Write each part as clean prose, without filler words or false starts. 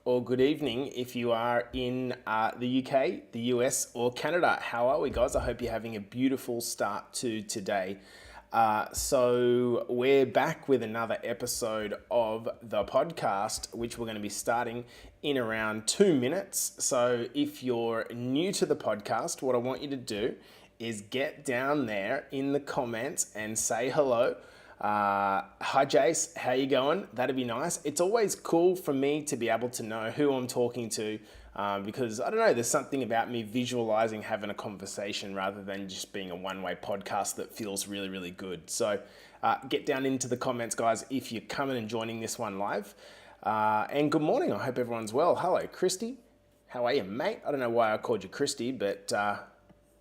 Or good evening if you are in the UK, the US, or Canada. How are we, guys? I hope you're having a beautiful start to today. So we're back with another episode of the podcast, which we're going to be starting in around 2 minutes. So if you're new to the podcast, what I want you to do is get down there in the comments and say hello. Hi Jace, how you going? That'd be nice. It's always cool for me to be able to know who I'm talking to because I don't know, there's something about me visualizing having a conversation rather than just being a one-way podcast that feels really, really good. So get down into the comments, guys, if you're coming and joining this one live. And good morning. I hope everyone's well. Hello, Christy. How are you, mate? I don't know why I called you Christy, but I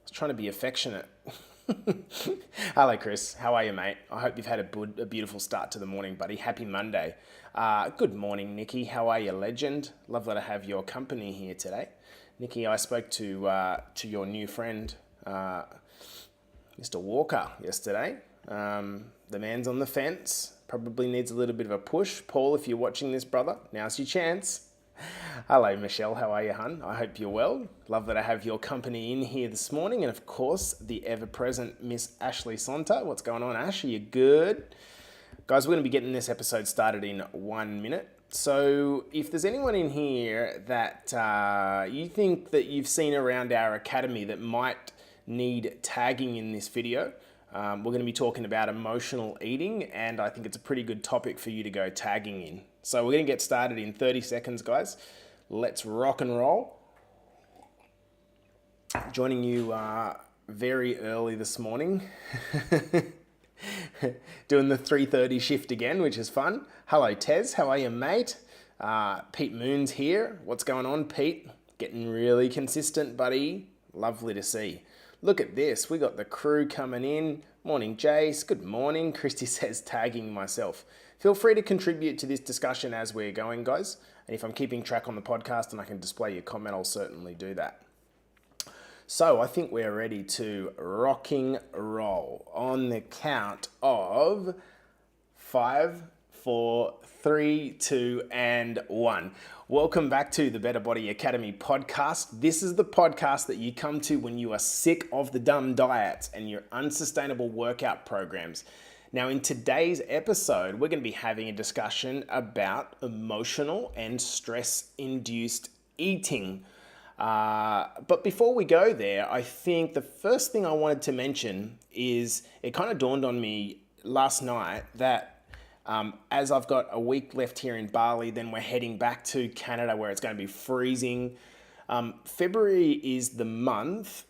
was trying to be affectionate. Hello, Chris. How are you, mate? I hope you've had a beautiful start to the morning, buddy. Happy Monday. Good morning, Nikki. How are you, legend? Lovely to have your company here today. Nikki, I spoke to your new friend, Mr. Walker, yesterday. The man's on the fence. Probably needs a little bit of a push. Paul, if you're watching this, brother, now's your chance. Hello, Michelle. How are you, hun? I hope you're well. Lovely to have your company in here this morning. And of course, the ever-present Miss Ashley Sonta. What's going on, Ash? Are you good? Guys, we're going to be getting this episode started in 1 minute. So if there's anyone in here that you think that you've seen around our academy that might need tagging in this video, we're going to be talking about emotional eating, and I think it's a pretty good topic for you to go tagging in. So we're going to get started in 30 seconds, guys. Let's rock and roll. Joining you very early this morning. Doing the 3:30 shift again, which is fun. Hello, Tez. How are you, mate? Pete Moon's here. What's going on, Pete? Getting really consistent, buddy. Lovely to see. Look at this. We got the crew coming in. Morning, Jace. Good morning. Christy says tagging myself. Feel free to contribute to this discussion as we're going, guys. And if I'm keeping track on the podcast and I can display your comment, I'll certainly do that. So I think we're ready to rocking roll on the count of 5, 4, 3, 2, and 1. Welcome back to the Better Body Academy podcast. This is the podcast that you come to when you are sick of the dumb diets and your unsustainable workout programs. Now, in today's episode, we're going to be having a discussion about emotional and stress-induced eating. But before we go there, I think the first thing I wanted to mention is it kind of dawned on me last night that as I've got a week left here in Bali, then we're heading back to Canada where it's going to be freezing. February is the month,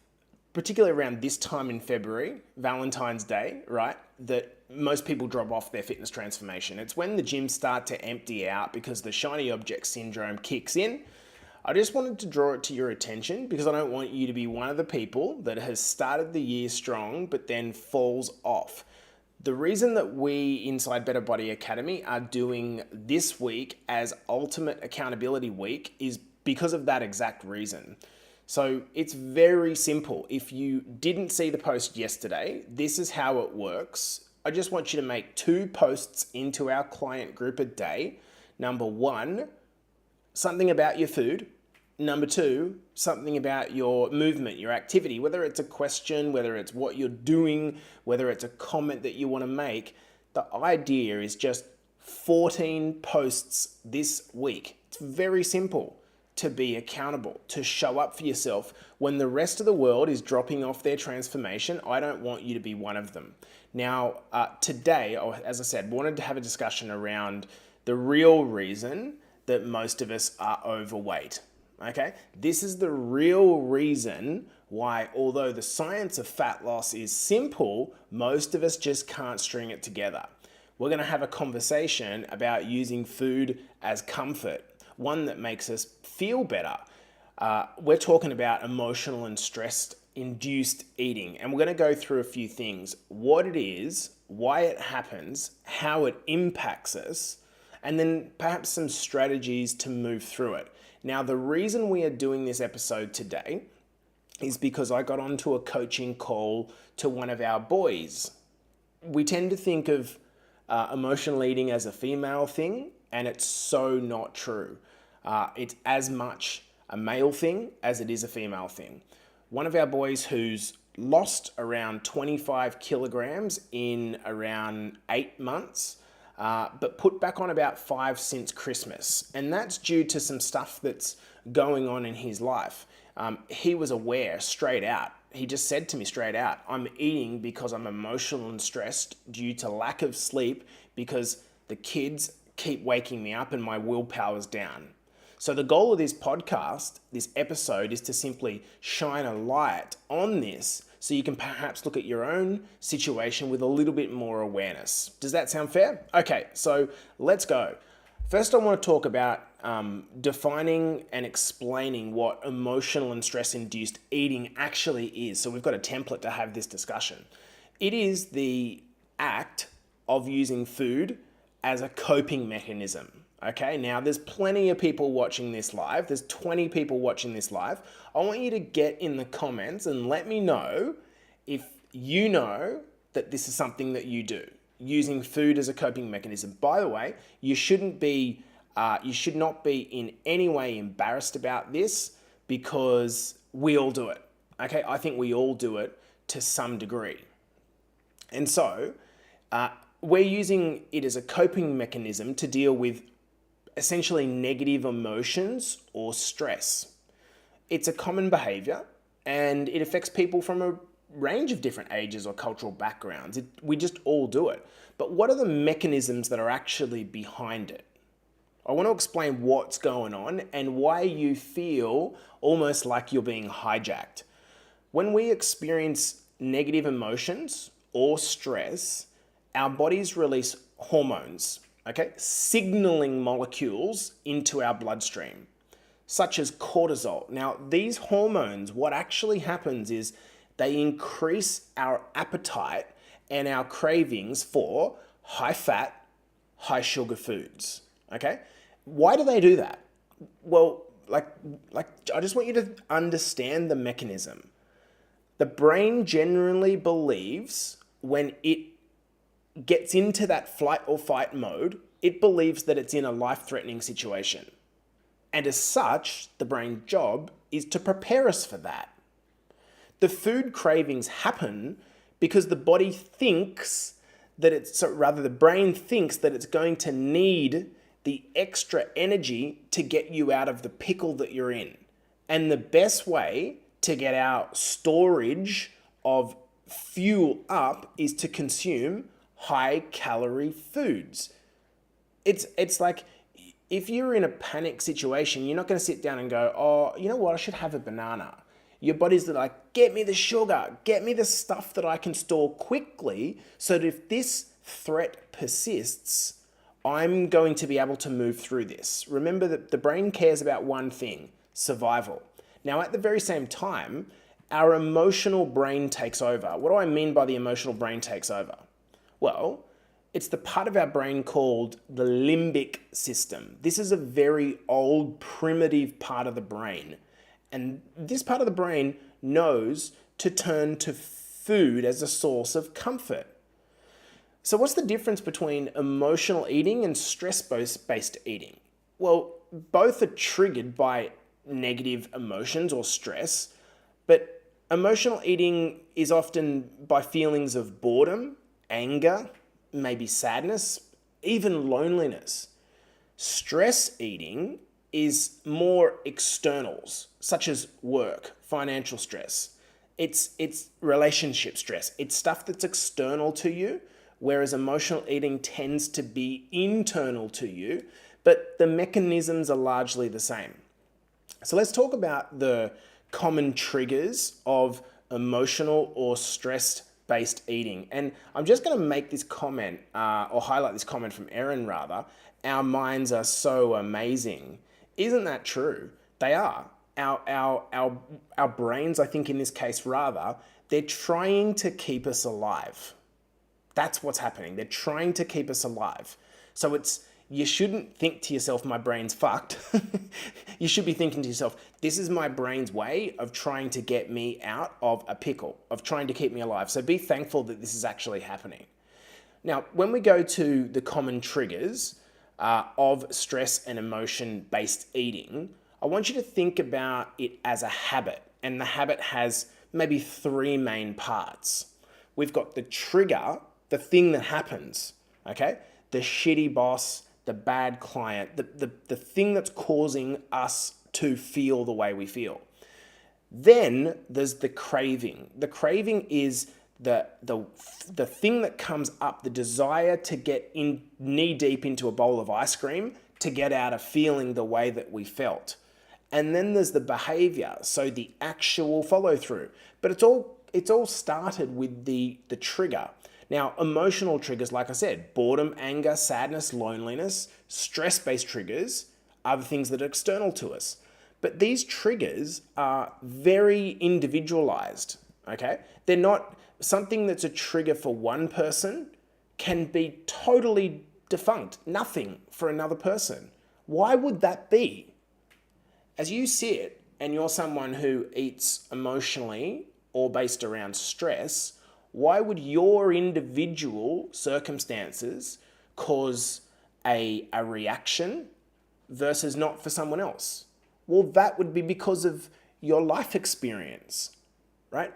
particularly around this time in February, Valentine's Day, right, that most people drop off their fitness transformation. It's when the gyms start to empty out because the shiny object syndrome kicks in. I just wanted to draw it to your attention because I don't want you to be one of the people that has started the year strong but then falls off. The reason that we inside Better Body Academy are doing this week as Ultimate Accountability Week is because of that exact reason. So it's very simple. If you didn't see the post yesterday, this is how it works. I just want you to make 2 posts into our client group a day. Number 1, something about your food. Number 2, something about your movement, your activity, whether it's a question, whether it's what you're doing, whether it's a comment that you want to make. The idea is just 14 posts this week. It's very simple to be accountable, to show up for yourself. When the rest of the world is dropping off their transformation, I don't want you to be one of them. Now, today, as I said, wanted to have a discussion around the real reason that most of us are overweight. Okay, this is the real reason why, although the science of fat loss is simple, most of us just can't string it together. We're going to have a conversation about using food as comfort, one that makes us feel better. We're talking about emotional and stress-induced eating, and we're going to go through a few things: what it is, why it happens, how it impacts us, and then perhaps some strategies to move through it. Now, the reason we are doing this episode today is because I got onto a coaching call to one of our boys. We tend to think of emotional eating as a female thing, And it's so not true. It's as much a male thing as it is a female thing. One of our boys who's lost around 25 kilograms in around 8 months, but put back on about 5 since Christmas. And that's due to some stuff that's going on in his life. He was aware straight out. He just said to me straight out, I'm eating because I'm emotional and stressed due to lack of sleep because the kids keep waking me up and my willpower's down. So the goal of this podcast, this episode, is to simply shine a light on this so you can perhaps look at your own situation with a little bit more awareness. Does that sound fair? Okay, so let's go. First, I want to talk about defining and explaining what emotional and stress-induced eating actually is. So we've got a template to have this discussion. It is the act of using food as a coping mechanism. Okay, now there's plenty of people watching this live. There's 20 people watching this live. I want you to get in the comments and let me know if you know that this is something that you do, using food as a coping mechanism. By the way, you should not be in any way embarrassed about this because we all do it. Okay, I think we all do it to some degree. And so we're using it as a coping mechanism to deal with essentially negative emotions or stress. It's a common behavior and it affects people from a range of different ages or cultural backgrounds. We just all do it. But what are the mechanisms that are actually behind it? I want to explain what's going on and why you feel almost like you're being hijacked. When we experience negative emotions or stress, our bodies release hormones, signaling molecules into our bloodstream, such as cortisol. Now, these hormones, what actually happens is they increase our appetite and our cravings for high fat, high sugar foods. Okay? Why do they do that? Well, I just want you to understand the mechanism. The brain generally believes when it gets into that flight or fight mode, it believes that it's in a life-threatening situation. And as such, the brain's job is to prepare us for that. The food cravings happen because the body thinks that the brain thinks that it's going to need the extra energy to get you out of the pickle that you're in. And the best way to get our storage of fuel up is to consume high-calorie foods. It's like if you're in a panic situation, you're not going to sit down and go, oh, you know what, I should have a banana. Your body's like, get me the sugar, get me the stuff that I can store quickly so that if this threat persists, I'm going to be able to move through this. Remember that the brain cares about one thing, survival. Now, at the very same time, our emotional brain takes over. What do I mean by the emotional brain takes over? Well, it's the part of our brain called the limbic system. This is a very old, primitive part of the brain. And this part of the brain knows to turn to food as a source of comfort. So what's the difference between emotional eating and stress-based eating? Well, both are triggered by negative emotions or stress, but emotional eating is often by feelings of boredom, anger, maybe sadness, even loneliness. Stress eating is more externals, such as work, financial stress. It's relationship stress. It's stuff that's external to you, whereas emotional eating tends to be internal to you, but the mechanisms are largely the same. So let's talk about the common triggers of emotional or stress-based eating. And I'm just going to make this comment, or highlight this comment from Erin rather. Our minds are so amazing. Isn't that true? They are. Our brains, I think in this case rather, they're trying to keep us alive. That's what's happening. They're trying to keep us alive. So you shouldn't think to yourself, my brain's fucked. You should be thinking to yourself, this is my brain's way of trying to get me out of a pickle, of trying to keep me alive. So be thankful that this is actually happening. Now, when we go to the common triggers, of stress and emotion-based eating, I want you to think about it as a habit. And the habit has maybe three main parts. We've got the trigger, the thing that happens, okay? The shitty boss, the bad client, the thing that's causing us to feel the way we feel. Then there's the craving. The craving is the thing that comes up, the desire to get in knee deep into a bowl of ice cream to get out of feeling the way that we felt. And then there's the behavior, so the actual follow through. But it's all started with the trigger. Now, emotional triggers, like I said, boredom, anger, sadness, loneliness, stress-based triggers are the things that are external to us. But these triggers are very individualized, okay? They're not something that's a trigger for one person can be totally defunct, nothing for another person. Why would that be? As you sit and you're someone who eats emotionally or based around stress, why would your individual circumstances cause a reaction versus not for someone else? Well, that would be because of your life experience, right?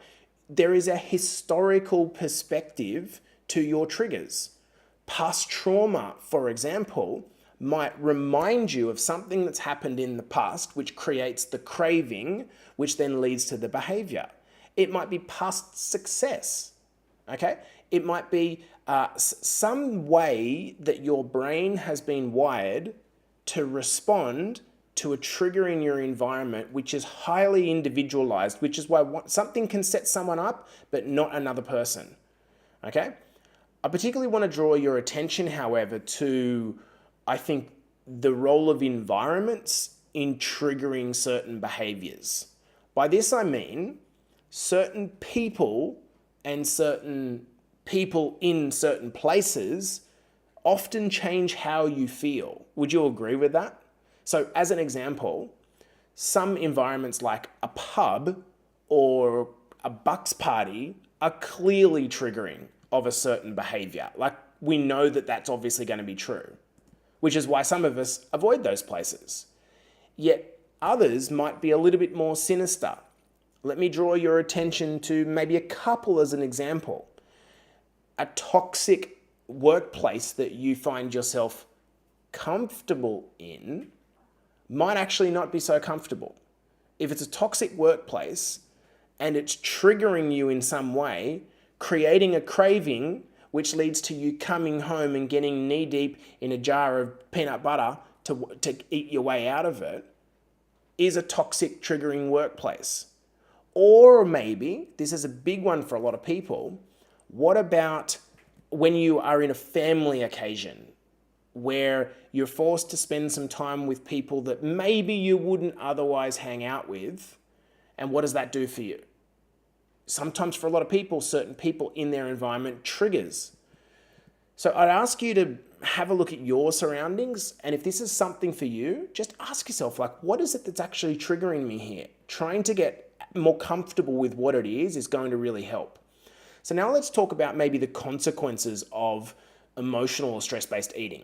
There is a historical perspective to your triggers. Past trauma, for example, might remind you of something that's happened in the past, which creates the craving, which then leads to the behavior. It might be past success, okay? It might be some way that your brain has been wired to respond to a trigger in your environment, which is highly individualized, which is why something can set someone up, but not another person, okay? I particularly want to draw your attention, however, to, I think, the role of environments in triggering certain behaviors. By this, I mean certain people and certain people in certain places often change how you feel. Would you agree with that? So as an example, some environments like a pub or a bucks party are clearly triggering of a certain behavior. Like, we know that that's obviously going to be true, which is why some of us avoid those places. Yet others might be a little bit more sinister. Let me draw your attention to maybe a couple as an example. A toxic workplace that you find yourself comfortable in might actually not be so comfortable. If it's a toxic workplace and it's triggering you in some way, creating a craving which leads to you coming home and getting knee deep in a jar of peanut butter to eat your way out of it, is a toxic triggering workplace. Or maybe, this is a big one for a lot of people, what about when you are in a family occasion where you're forced to spend some time with people that maybe you wouldn't otherwise hang out with, and what does that do for you? Sometimes for a lot of people, certain people in their environment triggers. So I'd ask you to have a look at your surroundings, and if this is something for you, just ask yourself, like, what is it that's actually triggering me here? Trying to get more comfortable with what it is going to really help. So now let's talk about maybe the consequences of emotional or stress-based eating,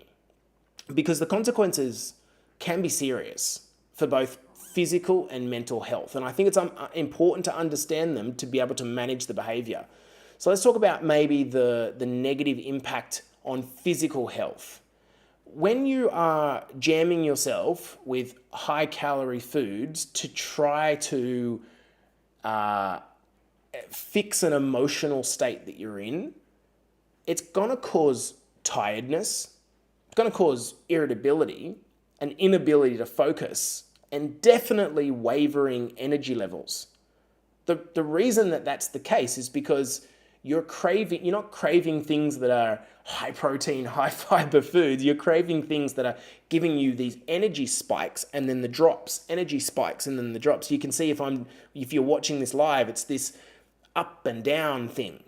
because the consequences can be serious for both physical and mental health. And I think it's important to understand them to be able to manage the behavior. So let's talk about maybe the negative impact on physical health. When you are jamming yourself with high calorie foods to try to fix an emotional state that you're in, it's going to cause tiredness, it's going to cause irritability, an inability to focus, and definitely wavering energy levels. The reason that that's the case is because you're not craving things that are high protein, high fiber foods. You're craving things that are giving you these energy spikes and then the drops, energy spikes and then the drops. You can see if you're watching this live, it's this up and down thing.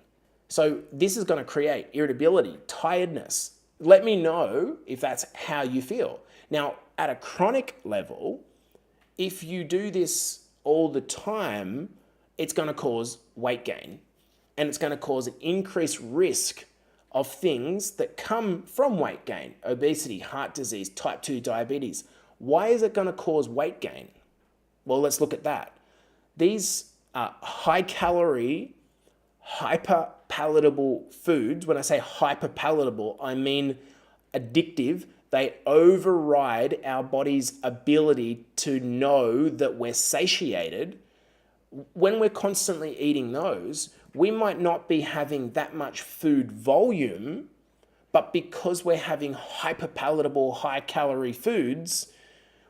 So this is going to create irritability, tiredness. Let me know if that's how you feel. Now, at a chronic level, if you do this all the time, it's going to cause weight gain, and it's going to cause an increased risk of things that come from weight gain: obesity, heart disease, type 2 diabetes. Why is it going to cause weight gain? Well, let's look at that. These high calorie, hyper palatable foods, when I say hyper palatable, I mean addictive. They override our body's ability to know that we're satiated. When we're constantly eating those, we might not be having that much food volume, but because we're having hyper palatable, high calorie foods,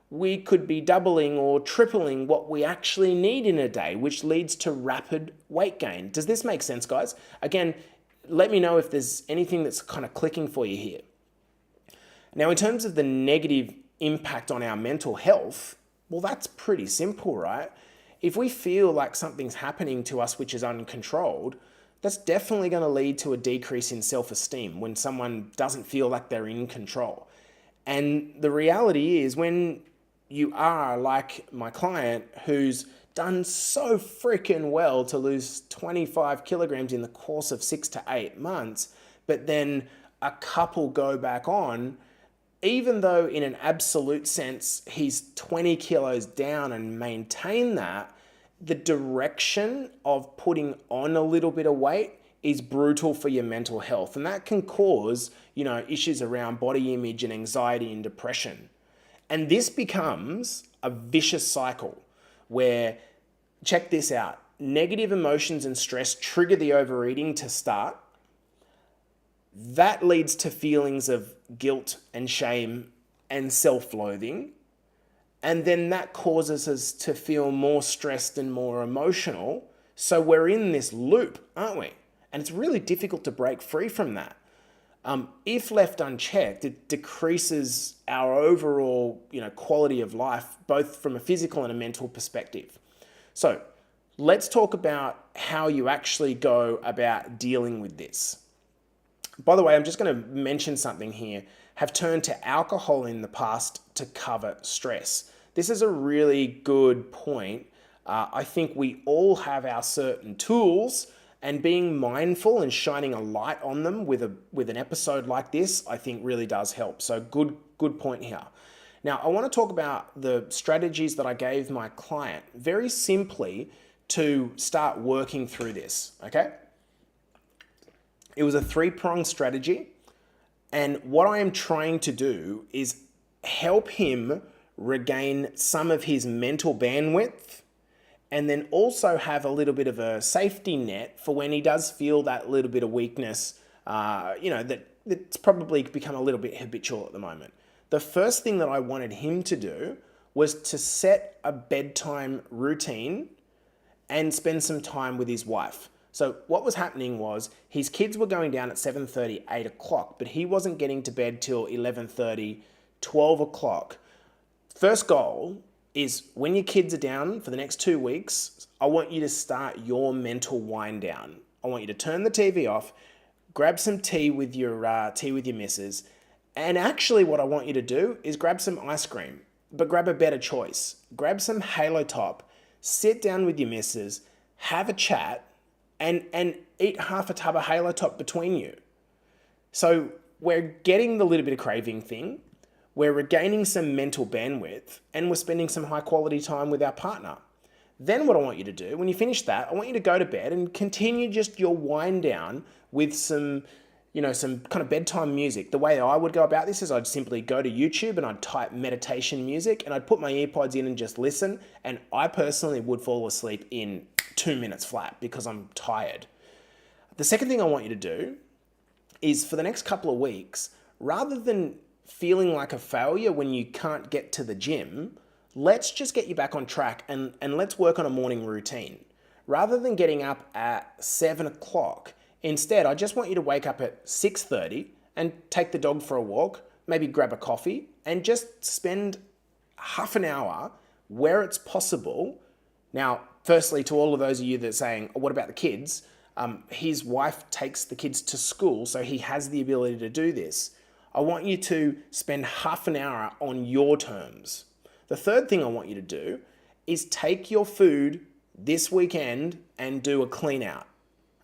we could be doubling or tripling what we actually need in a day, which leads to rapid weight gain. Does this make sense, guys? Again, let me know if there's anything that's kind of clicking for you here. Now, in terms of the negative impact on our mental health, well, that's pretty simple, right? If we feel like something's happening to us which is uncontrolled, that's definitely going to lead to a decrease in self-esteem when someone doesn't feel like they're in control. And the reality is, when you are like my client who's done so freaking well to lose 25 kilograms in the course of 6 to 8 months, but then a couple go back on, even though in an absolute sense he's 20 kilos down and maintain that, the direction of putting on a little bit of weight is brutal for your mental health. And that can cause, issues around body image and anxiety and depression. And this becomes a vicious cycle where, check this out, negative emotions and stress trigger the overeating to start. That leads to feelings of guilt and shame and self-loathing. And then that causes us to feel more stressed and more emotional. So we're in this loop, aren't we? And it's really difficult to break free from that. If left unchecked, it decreases our overall, quality of life, both from a physical and a mental perspective. So let's talk about how you actually go about dealing with this. By the way, I'm just going to mention something here. Have turned to alcohol in the past to cover stress. This is a really good point. I think we all have our certain tools, and being mindful and shining a light on them with an episode like this, I think really does help. So good point here. Now, I want to talk about the strategies that I gave my client very simply to start working through this, okay? It was a 3-pronged strategy. And what I am trying to do is help him regain some of his mental bandwidth, and then also have a little bit of a safety net for when he does feel that little bit of weakness, that's probably become a little bit habitual at the moment. The first thing that I wanted him to do was to set a bedtime routine and spend some time with his wife. So what was happening was his kids were going down at 7:30, 8 o'clock, but he wasn't getting to bed till 11:30, 12 o'clock. First goal is, when your kids are down for the next 2 weeks, I want you to start your mental wind down. I want you to turn the TV off, grab some tea with your missus, and actually what I want you to do is grab some ice cream, but grab a better choice. Grab some Halo Top, sit down with your missus, have a chat, and eat half a tub of Halo Top between you. So we're getting the little bit of craving thing, we're regaining some mental bandwidth, and we're spending some high quality time with our partner. Then what I want you to do, when you finish that, I want you to go to bed and continue just your wind down with some kind of bedtime music. The way I would go about this is I'd simply go to YouTube and I'd type meditation music and I'd put my earpods in and just listen. And I personally would fall asleep in 2 minutes flat because I'm tired. The second thing I want you to do is, for the next couple of weeks, rather than feeling like a failure when you can't get to the gym, let's just get you back on track and let's work on a morning routine. Rather than getting up at 7 o'clock, instead, I just want you to wake up at 6:30 and take the dog for a walk, maybe grab a coffee, and just spend half an hour where it's possible. Now, firstly, to all of those of you that are saying, oh, what about the kids? His wife takes the kids to school, so he has the ability to do this. I want you to spend half an hour on your terms. The third thing I want you to do is take your food this weekend and do a clean out,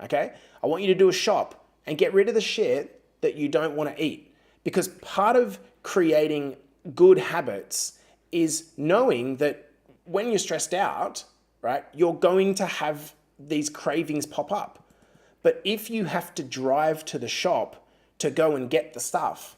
okay? I want you to do a shop and get rid of the shit that you don't want to eat. Because part of creating good habits is knowing that when you're stressed out, right, you're going to have these cravings pop up. But if you have to drive to the shop to go and get the stuff,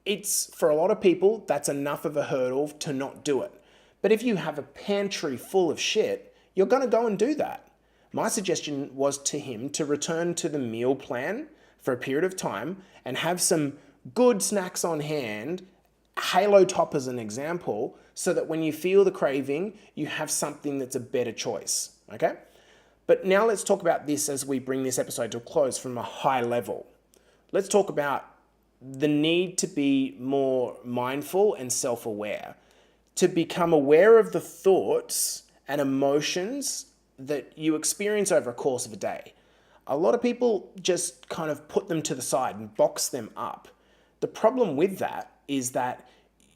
it's, for a lot of people, that's enough of a hurdle to not do it. But if you have a pantry full of shit, you're going to go and do that. My suggestion was to him to return to the meal plan for a period of time and have some good snacks on hand, Halo Top as an example, so that when you feel the craving, you have something that's a better choice, okay? But now let's talk about this as we bring this episode to a close from a high level. Let's talk about the need to be more mindful and self-aware, to become aware of the thoughts and emotions that you experience over a course of a day. A lot of people just kind of put them to the side and box them up. The problem with that is that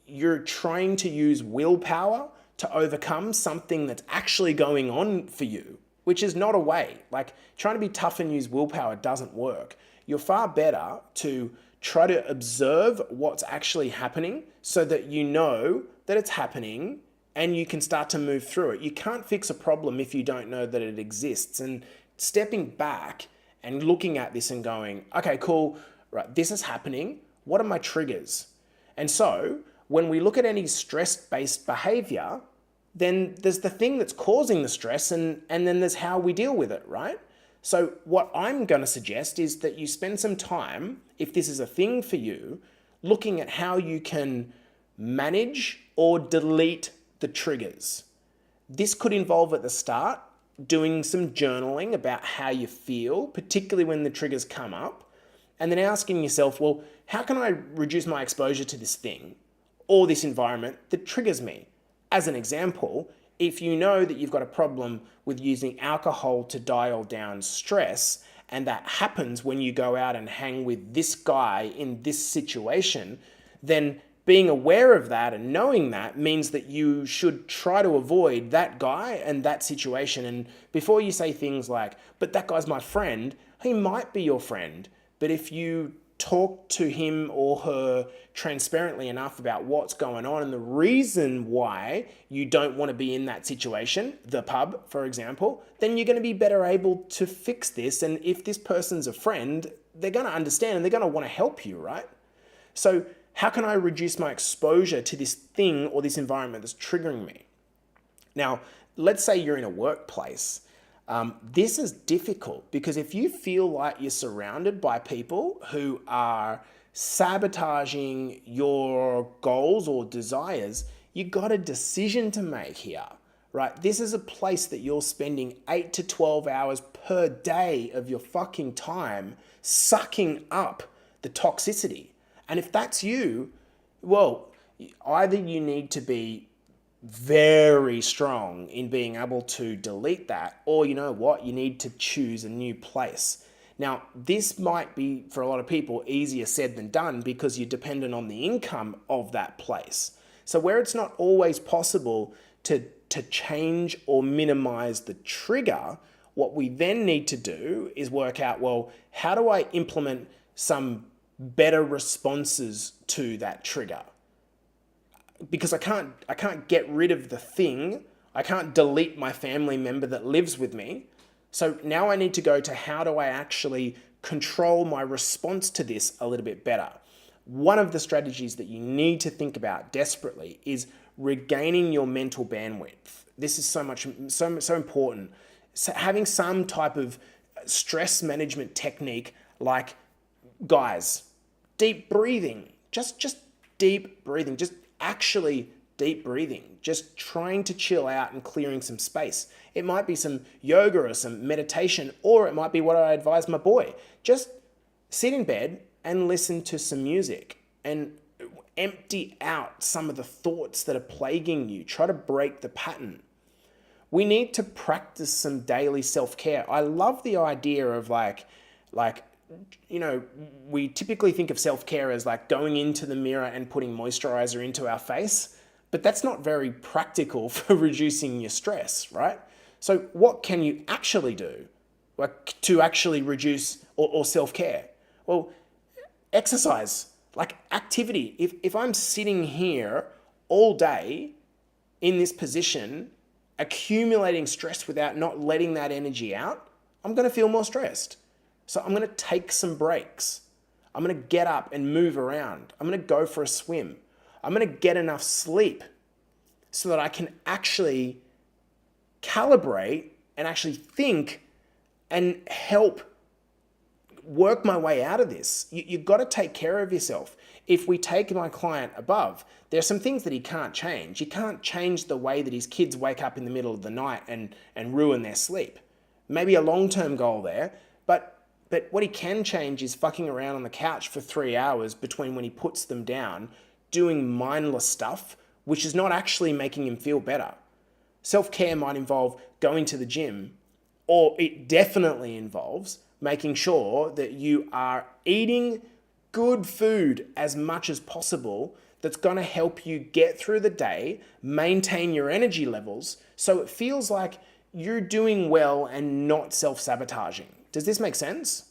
you're trying to use willpower to overcome something that's actually going on for you, which is not a way. Like, trying to be tough and use willpower doesn't work. You're far better to try to observe what's actually happening so that you know that it's happening and you can start to move through it. You can't fix a problem if you don't know that it exists. And stepping back and looking at this and going, okay, cool, right, this is happening. What are my triggers? And so when we look at any stress-based behavior, then there's the thing that's causing the stress and then there's how we deal with it, right? So what I'm going to suggest is that you spend some time, if this is a thing for you, looking at how you can manage or delete the triggers. This could involve at the start doing some journaling about how you feel, particularly when the triggers come up, and then asking yourself, well, how can I reduce my exposure to this thing or this environment that triggers me? As an example, if you know that you've got a problem with using alcohol to dial down stress, and that happens when you go out and hang with this guy in this situation, then being aware of that and knowing that means that you should try to avoid that guy and that situation. And before you say things like, but that guy's my friend, he might be your friend. But if you talk to him or her transparently enough about what's going on and the reason why you don't want to be in that situation, the pub, for example, then you're going to be better able to fix this. And if this person's a friend, they're going to understand and they're going to want to help you, right? So how can I reduce my exposure to this thing or this environment that's triggering me? Now, let's say you're in a workplace. This is difficult because if you feel like you're surrounded by people who are sabotaging your goals or desires, you got a decision to make here, right? This is a place that you're spending 8 to 12 hours per day of your fucking time sucking up the toxicity. And if that's you, well, either you need to be very strong in being able to delete that, or you know what, you need to choose a new place. Now, this might be, for a lot of people, easier said than done because you're dependent on the income of that place. So where it's not always possible to change or minimize the trigger, what we then need to do is work out, well, how do I implement some better responses to that trigger? Because I can't get rid of the thing. I can't delete my family member that lives with me. So now I need to go to how do I actually control my response to this a little bit better. One of the strategies that you need to think about desperately is regaining your mental bandwidth. This is so important. So having some type of stress management technique, like, guys, deep breathing, just deep breathing, just actually deep breathing, just trying to chill out and clearing some space. It might be some yoga or some meditation, or it might be what I advise my boy. Just sit in bed and listen to some music and empty out some of the thoughts that are plaguing you. Try to break the pattern. We need to practice some daily self-care. I love the idea of like, you know, we typically think of self-care as like going into the mirror and putting moisturizer into our face, but that's not very practical for reducing your stress, right? So what can you actually do, like, to actually reduce or self-care? Well, Exercise, like activity. If I'm sitting here all day in this position, accumulating stress without not letting that energy out, I'm going to feel more stressed. So I'm going to take some breaks. I'm going to get up and move around. I'm going to go for a swim. I'm going to get enough sleep so that I can actually calibrate and actually think and help work my way out of this. You've got to take care of yourself. If we take my client above, there are some things that he can't change. He can't change the way that his kids wake up in the middle of the night and ruin their sleep. Maybe a long-term goal there, but what he can change is fucking around on the couch for 3 hours between when he puts them down, doing mindless stuff, which is not actually making him feel better. Self-care might involve going to the gym, or it definitely involves making sure that you are eating good food as much as possible that's going to help you get through the day, maintain your energy levels, so it feels like you're doing well and not self-sabotaging. Does this make sense?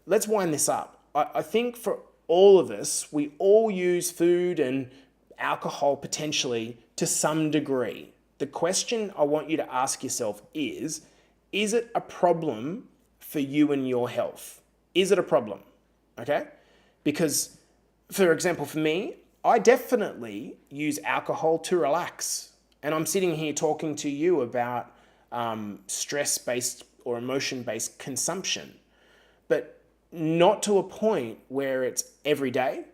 Let's wind this up. I think for all of us, we all use food and alcohol potentially to some degree. The question I want you to ask yourself is it a problem for you and your health? Is it a problem? Okay? Because, for example, for me, I definitely use alcohol to relax. And I'm sitting here talking to you about stress-based or emotion-based consumption, but not to a point where it's every day,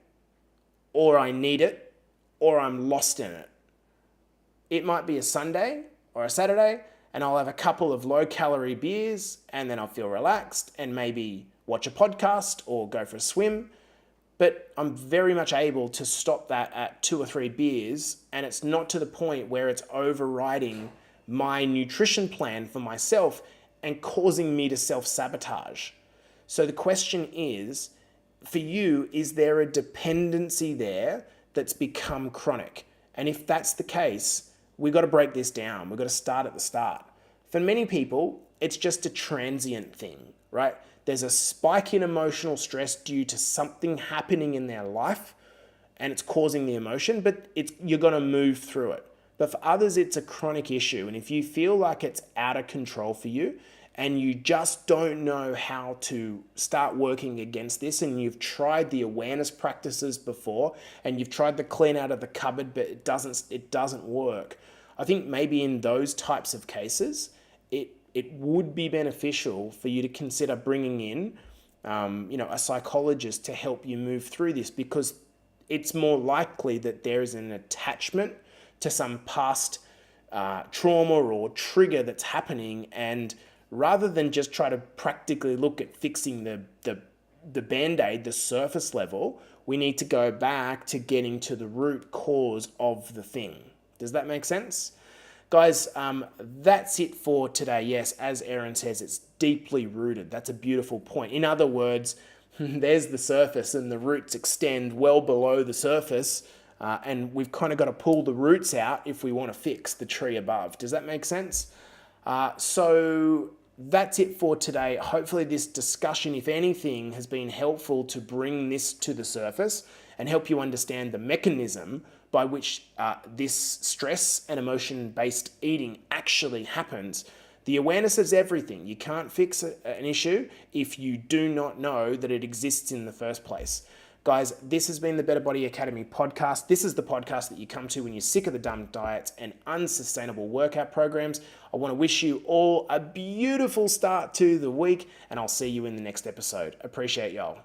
or I need it, or I'm lost in it. It might be a Sunday or a Saturday, and I'll have a couple of low-calorie beers, and then I'll feel relaxed and maybe watch a podcast or go for a swim. But I'm very much able to stop that at 2 or 3 beers, and it's not to the point where it's overriding my nutrition plan for myself and causing me to self-sabotage. So the question is, for you, is there a dependency there that's become chronic? And if that's the case, we've got to break this down. We've got to start at the start. For many people, it's just a transient thing, right? There's a spike in emotional stress due to something happening in their life, and it's causing the emotion, but you're going to move through it. But for others, it's a chronic issue. And if you feel like it's out of control for you and you just don't know how to start working against this, and you've tried the awareness practices before and you've tried the clean out of the cupboard, but it doesn't work. I think maybe in those types of cases, it would be beneficial for you to consider bringing in a psychologist to help you move through this, because it's more likely that there is an attachment to some past trauma or trigger that's happening, and rather than just try to practically look at fixing the band-aid, the surface level, we need to go back to getting to the root cause of the thing. Does that make sense? Guys, that's it for today. Yes, as Erin says, it's deeply rooted. That's a beautiful point. In other words, there's the surface and the roots extend well below the surface, and we've kind of got to pull the roots out if we want to fix the tree above. Does that make sense? So that's it for today. Hopefully this discussion, if anything, has been helpful to bring this to the surface and help you understand the mechanism by which this stress and emotion-based eating actually happens. The awareness is everything. You can't fix an issue if you do not know that it exists in the first place. Guys, this has been the Better Body Academy podcast. This is the podcast that you come to when you're sick of the dumb diets and unsustainable workout programs. I want to wish you all a beautiful start to the week, and I'll see you in the next episode. Appreciate y'all.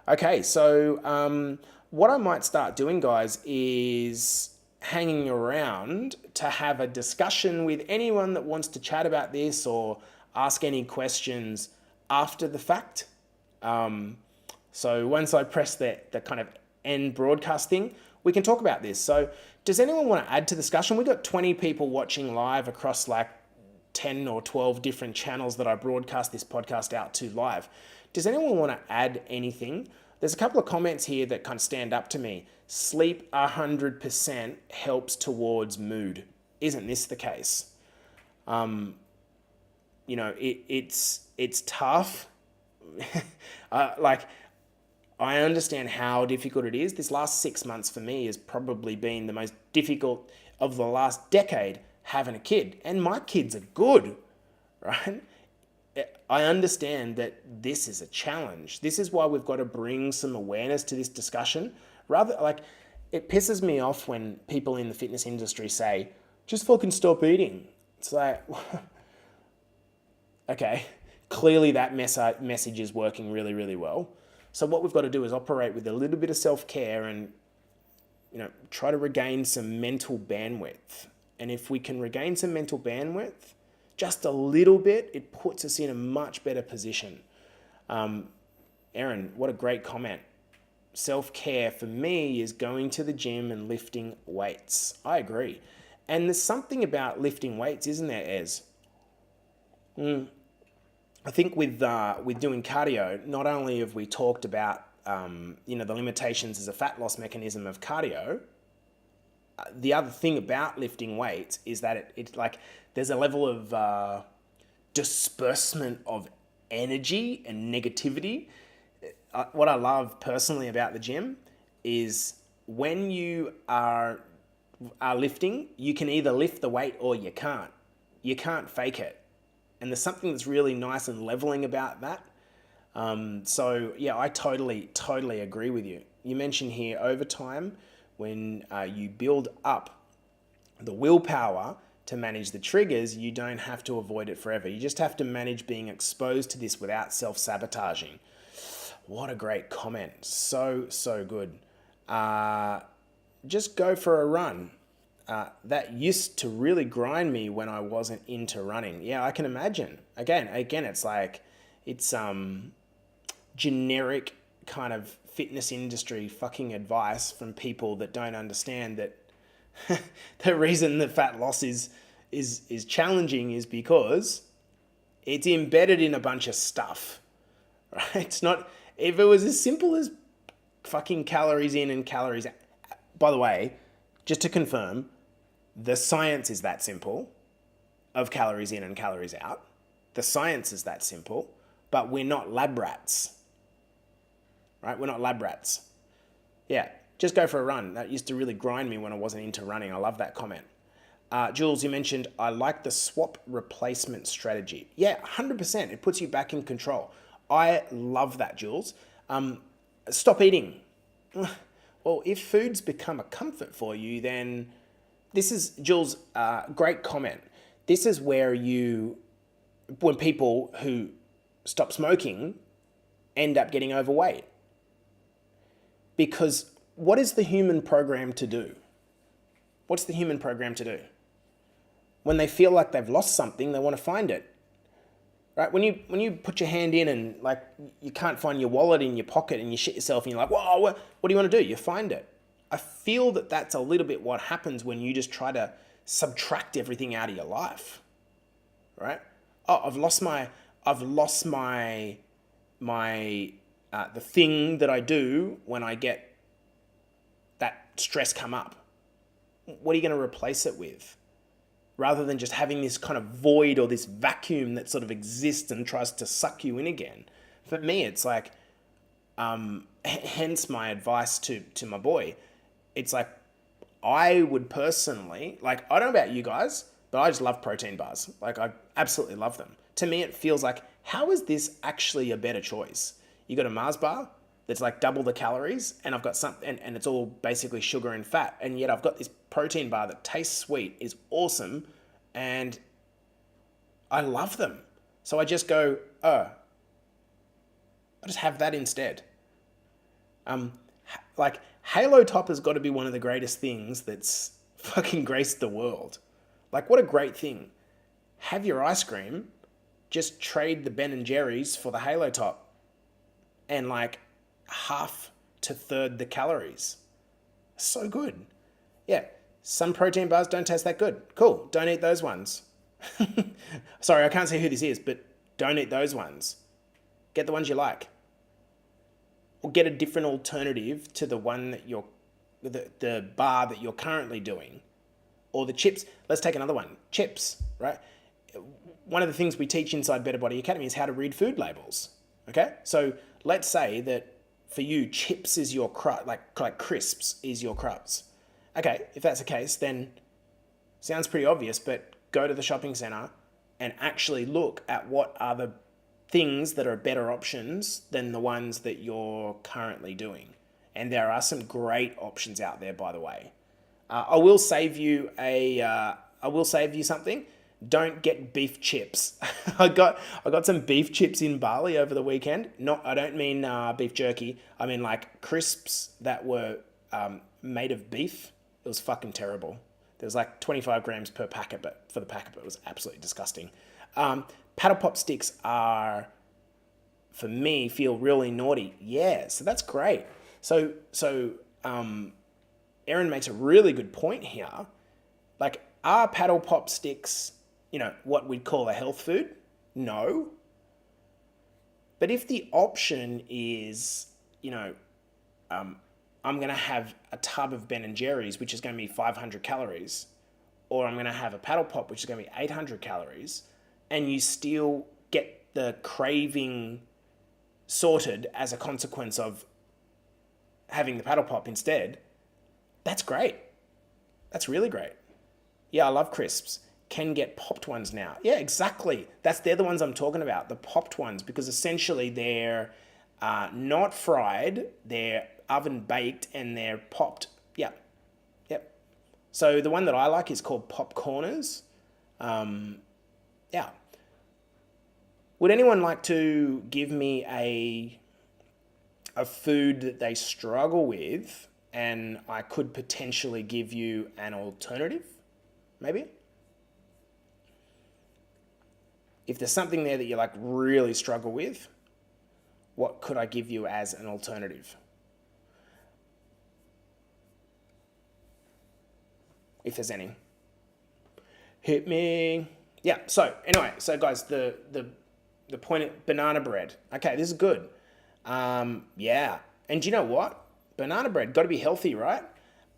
Okay, so what I might start doing, guys, is hanging around to have a discussion with anyone that wants to chat about this or ask any questions after the fact. So once I press the kind of end broadcast thing, we can talk about this. So does anyone want to add to the discussion? We've got 20 people watching live across like 10 or 12 different channels that I broadcast this podcast out to live. Does anyone want to add anything? There's a couple of comments here that kind of stand up to me. Sleep 100% helps towards mood. Isn't this the case? It's tough Like, I understand how difficult it is. This last 6 months for me has probably been the most difficult of the last decade having a kid. And my kids are good, right? I understand that this is a challenge. This is why we've got to bring some awareness to this discussion. Rather, like, it pisses me off when people in the fitness industry say, just fucking stop eating. It's like, okay, clearly that message is working really, really well. So what we've got to do is operate with a little bit of self-care and, try to regain some mental bandwidth. And if we can regain some mental bandwidth, just a little bit, it puts us in a much better position. Erin, what a great comment. Self-care for me is going to the gym and lifting weights. I agree. And there's something about lifting weights, isn't there, Ez? I think with doing cardio, not only have we talked about the limitations as a fat loss mechanism of cardio, the other thing about lifting weights is that it's like there's a level of disbursement of energy and negativity. What I love personally about the gym is when you are lifting, you can either lift the weight or you can't. You can't fake it. And there's something that's really nice and leveling about that. So yeah, I totally agree with you. You mentioned here over time, when you build up the willpower to manage the triggers, you don't have to avoid it forever. You just have to manage being exposed to this without self-sabotaging. What a great comment. So good. Just go for a run. That used to really grind me when I wasn't into running. Yeah, I can imagine. Again, it's like, it's generic kind of fitness industry fucking advice from people that don't understand that the reason that fat loss is challenging is because it's embedded in a bunch of stuff, right? It's not, if it was as simple as fucking calories in and calories out. By the way, just to confirm, the science is that simple of calories in and calories out. The science is that simple, but we're not lab rats, right? We're not lab rats. Yeah, just go for a run. That used to really grind me when I wasn't into running. I love that comment. Jules, you mentioned, I like the swap replacement strategy. Yeah, 100%. It puts you back in control. I love that, Jules. Stop eating. Well, if food's become a comfort for you, then this is, Jules, great comment. This is where when people who stop smoking end up getting overweight. Because what is the human program to do? What's the human program to do? When they feel like they've lost something, they want to find it. Right? When you put your hand in and like you can't find your wallet in your pocket and you shit yourself and you're like, whoa, what do you want to do? You find it. I feel that that's a little bit what happens when you just try to subtract everything out of your life. Right? Oh, I've lost my the thing that I do when I get that stress come up. What are you going to replace it with? Rather than just having this kind of void or this vacuum that sort of exists and tries to suck you in again. For me, it's like, hence my advice to my boy. It's like, I would personally, like, I don't know about you guys, but I just love protein bars. Like, I absolutely love them. To me, it feels like, how is this actually a better choice? You got a Mars bar that's like double the calories, and I've got something, and it's all basically sugar and fat, and yet I've got this protein bar that tastes sweet, is awesome, and I love them. So I just go, I'll just have that instead. Like, Halo Top has got to be one of the greatest things that's fucking graced the world. Like, what a great thing. Have your ice cream, just trade the Ben and Jerry's for the Halo Top, and like half to third the calories. So good. Yeah, some protein bars don't taste that good. Cool, don't eat those ones. Sorry, I can't say who this is, but don't eat those ones. Get the ones you like. Or get a different alternative to the one that the bar that you're currently doing. Or the chips. Let's take another one. Chips, right? One of the things we teach inside Better Body Academy is how to read food labels. Okay, so let's say that for you, chips is your crust, like crisps is your crust. Okay, if that's the case, then sounds pretty obvious, but go to the shopping center and actually look at what are the things that are better options than the ones that you're currently doing. And there are some great options out there, by the way. I will save you something. Don't get beef chips. I got some beef chips in Bali over the weekend. I don't mean beef jerky. I mean like crisps that were made of beef. It was fucking terrible. There was like 25 grams per packet, but for the packet, it was absolutely disgusting. Paddle pop sticks are, for me, feel really naughty. Yeah, so that's great. So Erin makes a really good point here. Like, are paddle pop sticks, what we'd call a health food? No. But if the option is, I'm going to have a tub of Ben and Jerry's, which is going to be 500 calories, or I'm going to have a paddle pop, which is going to be 800 calories, and you still get the craving sorted as a consequence of having the paddle pop instead, that's great. That's really great. Yeah, I love crisps. Can get popped ones now. Yeah, exactly. They're the ones I'm talking about, the popped ones, because essentially they're not fried, they're oven baked, and they're popped. Yeah, yep. So the one that I like is called Popcorners. Yeah. Would anyone like to give me a food that they struggle with, and I could potentially give you an alternative? Maybe? If there's something there that you like really struggle with, what could I give you as an alternative? If there's any. Hit me. Yeah, so anyway, guys, the point of banana bread. Okay, this is good. Yeah. And do you know what? Banana bread, got to be healthy, right?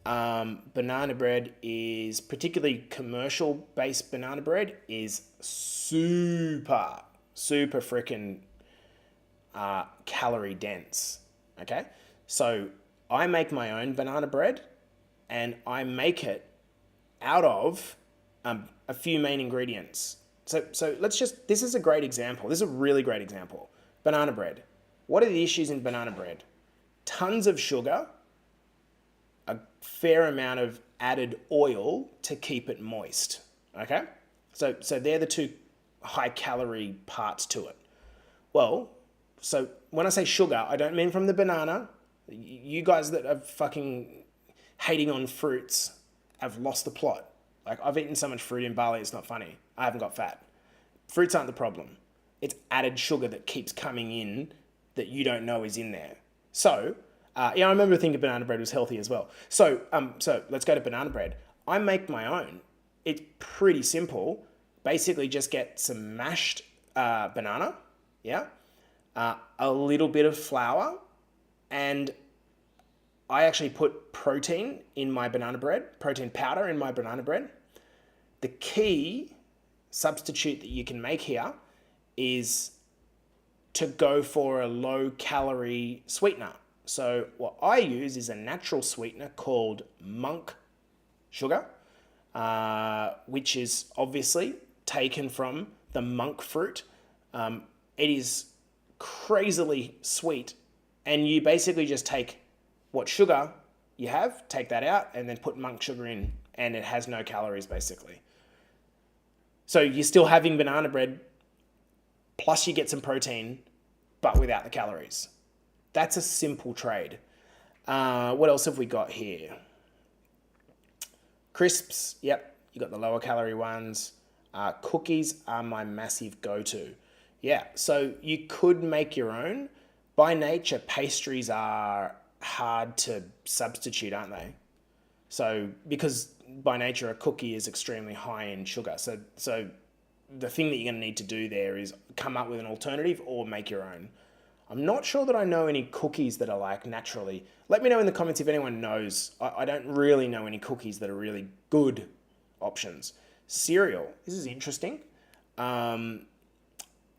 Banana bread is, particularly commercial-based banana bread, is super freaking calorie dense. Okay? So I make my own banana bread, and I make it out of a few main ingredients. So this is a great example. This is a really great example. Banana bread. What are the issues in banana bread? Tons of sugar, a fair amount of added oil to keep it moist. Okay? So they're the two high calorie parts to it. Well, so when I say sugar, I don't mean from the banana. You guys that are fucking hating on fruits have lost the plot. Like, I've eaten so much fruit in Bali, it's not funny. I haven't got fat. Fruits aren't the problem. It's added sugar that keeps coming in that you don't know is in there. So, I remember thinking banana bread was healthy as well. So let's go to banana bread. I make my own. It's pretty simple. Basically, just get some mashed banana, yeah, a little bit of flour, and I actually put protein in my banana bread, protein powder in my banana bread. The key substitute that you can make here is to go for a low calorie sweetener. So what I use is a natural sweetener called monk sugar, which is obviously taken from the monk fruit. It is crazily sweet, and you basically just take what sugar you have, take that out, and then put monk sugar in, and it has no calories, basically. So you're still having banana bread, plus you get some protein, but without the calories. That's a simple trade. What else have we got here? Crisps, yep, you got the lower calorie ones. Cookies are my massive go-to. Yeah, so you could make your own. By nature, pastries are hard to substitute, aren't they? So because by nature a cookie is extremely high in sugar, so the thing that you're going to need to do there is come up with an alternative or make your own. I'm not sure that I know any cookies that are like naturally. Let me know in the comments if anyone knows. I don't really know any cookies that are really good options. Cereal, this is interesting.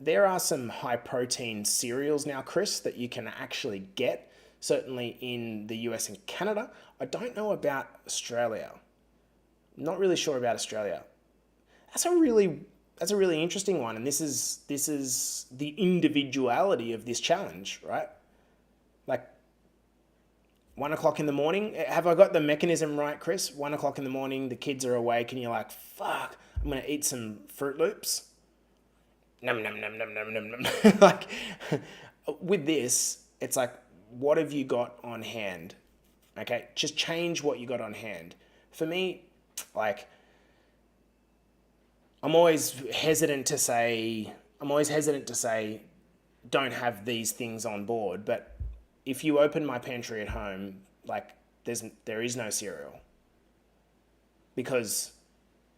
there are some high protein cereals now, Chris, that you can actually get, certainly in the US and Canada. I don't know about Australia. Not really sure about Australia. That's a really interesting one, and this is the individuality of this challenge, right? Like 1 o'clock in the morning. Have I got the mechanism right, Chris? 1 o'clock in the morning, the kids are awake, and you're like, "Fuck, I'm gonna eat some Fruit Loops." Num num num num num num num. Like with this, it's like, what have you got on hand? Okay, just change what you got on hand. For me, like I'm always hesitant to say don't have these things on board, but if you open my pantry at home, like there is no cereal, because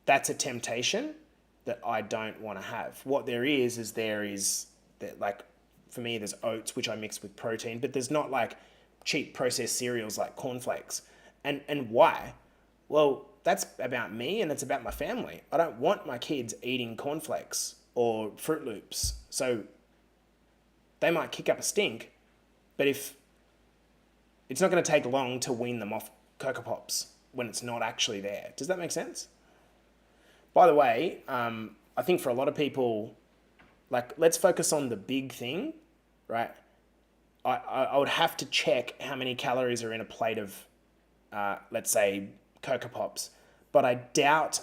that's a temptation that I don't want to have. What there is that, like, for me, there's oats, which I mix with protein, but there's not like cheap processed cereals like cornflakes. And why? Well, that's about me and it's about my family. I don't want my kids eating cornflakes or Fruit Loops. So they might kick up a stink, but if it's not going to take long to wean them off Cocoa Pops when it's not actually there. Does that make sense? By the way, I think for a lot of people, like, let's focus on the big thing, right? I would have to check how many calories are in a plate of, let's say, Cocoa Pops. But I doubt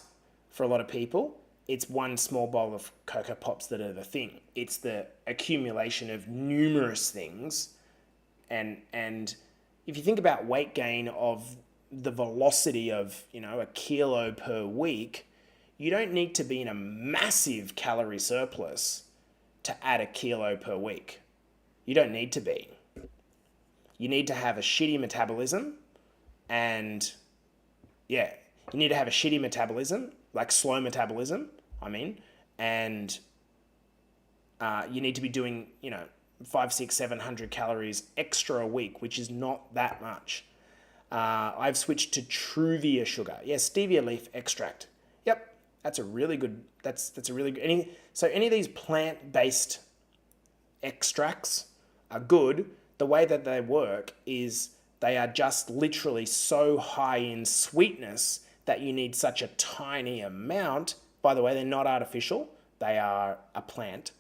for a lot of people, it's one small bowl of Cocoa Pops that are the thing. It's the accumulation of numerous things. And if you think about weight gain of the velocity of, a kilo per week, you don't need to be in a massive calorie surplus to add a kilo per week. You don't need to be. You need to have a shitty metabolism, and you need to have a shitty metabolism, like slow metabolism, and you need to be doing, 500, 600, 700 calories extra a week, which is not that much. I've switched to Truvia sugar. Stevia leaf extract. Yep, that's a really good. That's a really good. So any of these plant-based extracts are good. The way that they work is they are just literally so high in sweetness that you need such a tiny amount. By the way, they're not artificial. They are a plant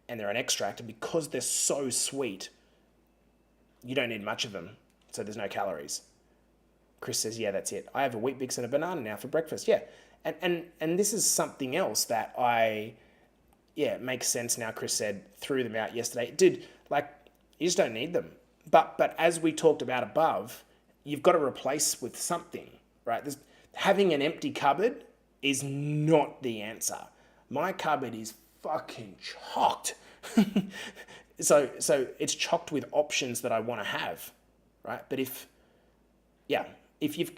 and they're an extract. And because they're so sweet, you don't need much of them. So there's no calories. Chris says, yeah, that's it. I have a Wheat Bix and a banana now for breakfast. Yeah. And this is something else that it makes sense now. Chris said, threw them out yesterday. Dude, like, you just don't need them. But as we talked about above, you've got to replace with something, right? Having an empty cupboard is not the answer. My cupboard is fucking chocked. So it's chocked with options that I want to have, right? But if you've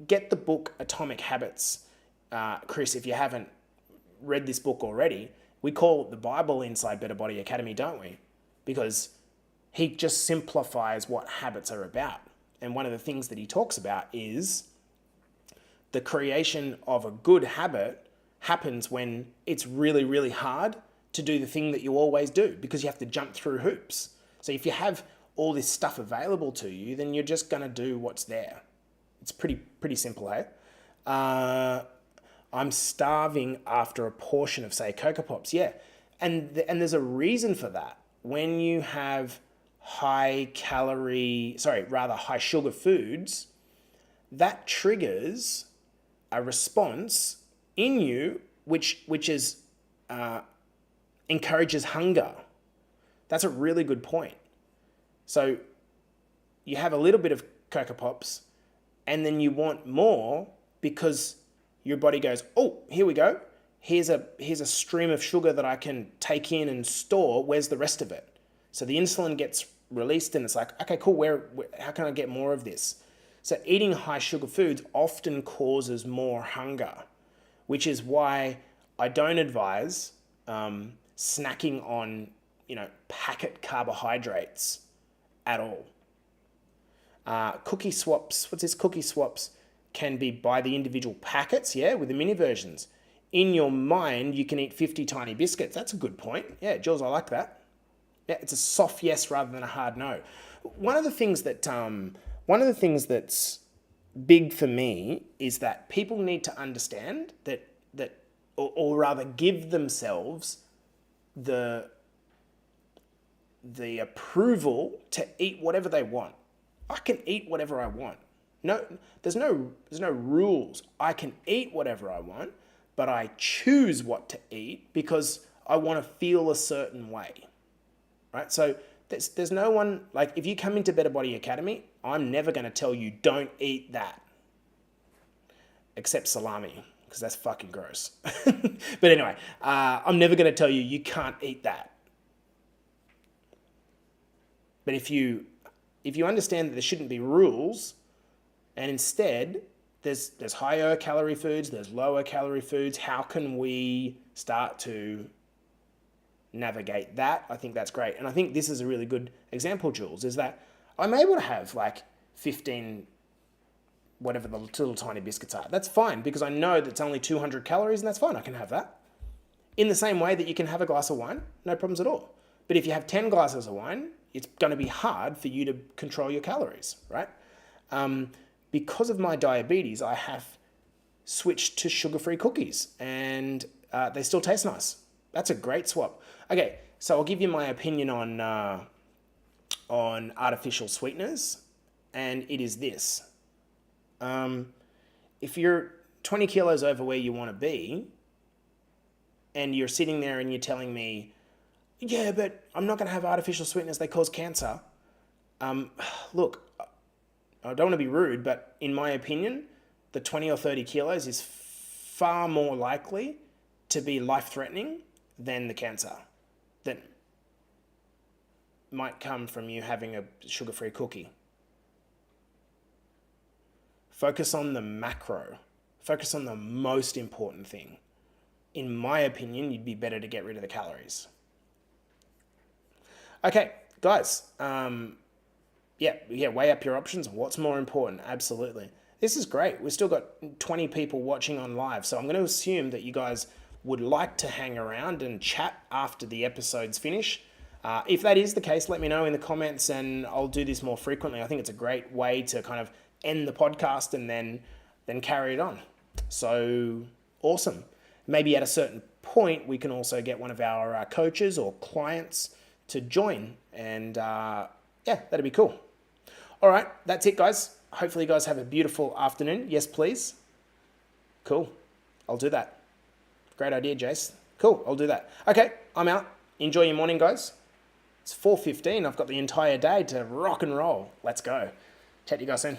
get the book Atomic Habits, Chris, if you haven't read this book already. We call it the Bible inside Better Body Academy, don't we? Because he just simplifies what habits are about. And one of the things that he talks about is the creation of a good habit happens when it's really, really hard to do the thing that you always do, because you have to jump through hoops. So if you have all this stuff available to you, then you're just going to do what's there. It's pretty simple, hey? I'm starving after a portion of, say, Cocoa Pops. Yeah. And there's a reason for that. When you have high sugar foods, that triggers a response in you which is encourages hunger. That's a really good point. So you have a little bit of Cocoa Pops and then you want more because your body goes, oh, here we go. Here's a stream of sugar that I can take in and store. Where's the rest of it? So the insulin gets released and it's like, okay, cool. How can I get more of this? So eating high sugar foods often causes more hunger, which is why I don't advise snacking on, packet carbohydrates at all. Cookie swaps. What's this? Cookie swaps can be by the individual packets, with the mini versions. in your mind, you can eat 50 tiny biscuits. That's a good point. Yeah, Jules, I like that. Yeah, it's a soft yes rather than a hard no. One of the things that's big for me is that people need to understand or rather give themselves the approval to eat whatever they want. I can eat whatever I want. No, there's no rules. I can eat whatever I want, but I choose what to eat because I want to feel a certain way, right? So there's no one, like if you come into Better Body Academy, I'm never going to tell you don't eat that, except salami, because that's fucking gross. But anyway, I'm never going to tell you you can't eat that. But if you understand that there shouldn't be rules, and instead there's higher calorie foods, there's lower calorie foods, how can we start to navigate that? I think that's great. And I think this is a really good example, Jules, is that I'm able to have like 15, whatever the little tiny biscuits are. That's fine because I know that it's only 200 calories and that's fine. I can have that. In the same way that you can have a glass of wine, no problems at all. But if you have 10 glasses of wine, it's going to be hard for you to control your calories, right? Because of my diabetes, I have switched to sugar-free cookies and they still taste nice. That's a great swap. Okay, so I'll give you my opinion on artificial sweeteners, and it is this. If you're 20 kilos over where you want to be, and you're sitting there and you're telling me, yeah, but I'm not going to have artificial sweeteners, they cause cancer. Look, I don't want to be rude, but in my opinion, the 20 or 30 kilos is far more likely to be life-threatening than the cancer that might come from you having a sugar-free cookie. Focus on the macro. Focus on the most important thing. In my opinion, you'd be better to get rid of the calories. Okay, guys, weigh up your options. What's more important? Absolutely. This is great. We've still got 20 people watching on live, so I'm going to assume that you guys would like to hang around and chat after the episodes finish. If that is the case, let me know in the comments and I'll do this more frequently. I think it's a great way to kind of end the podcast and then carry it on. So awesome. Maybe at a certain point, we can also get one of our coaches or clients to join, and that'd be cool. All right, that's it, guys. Hopefully you guys have a beautiful afternoon. Yes, please. Cool. I'll do that. Great idea, Jace. Cool, I'll do that. Okay, I'm out. Enjoy your morning, guys. It's 4:15. I've got the entire day to rock and roll. Let's go. Chat to you guys soon.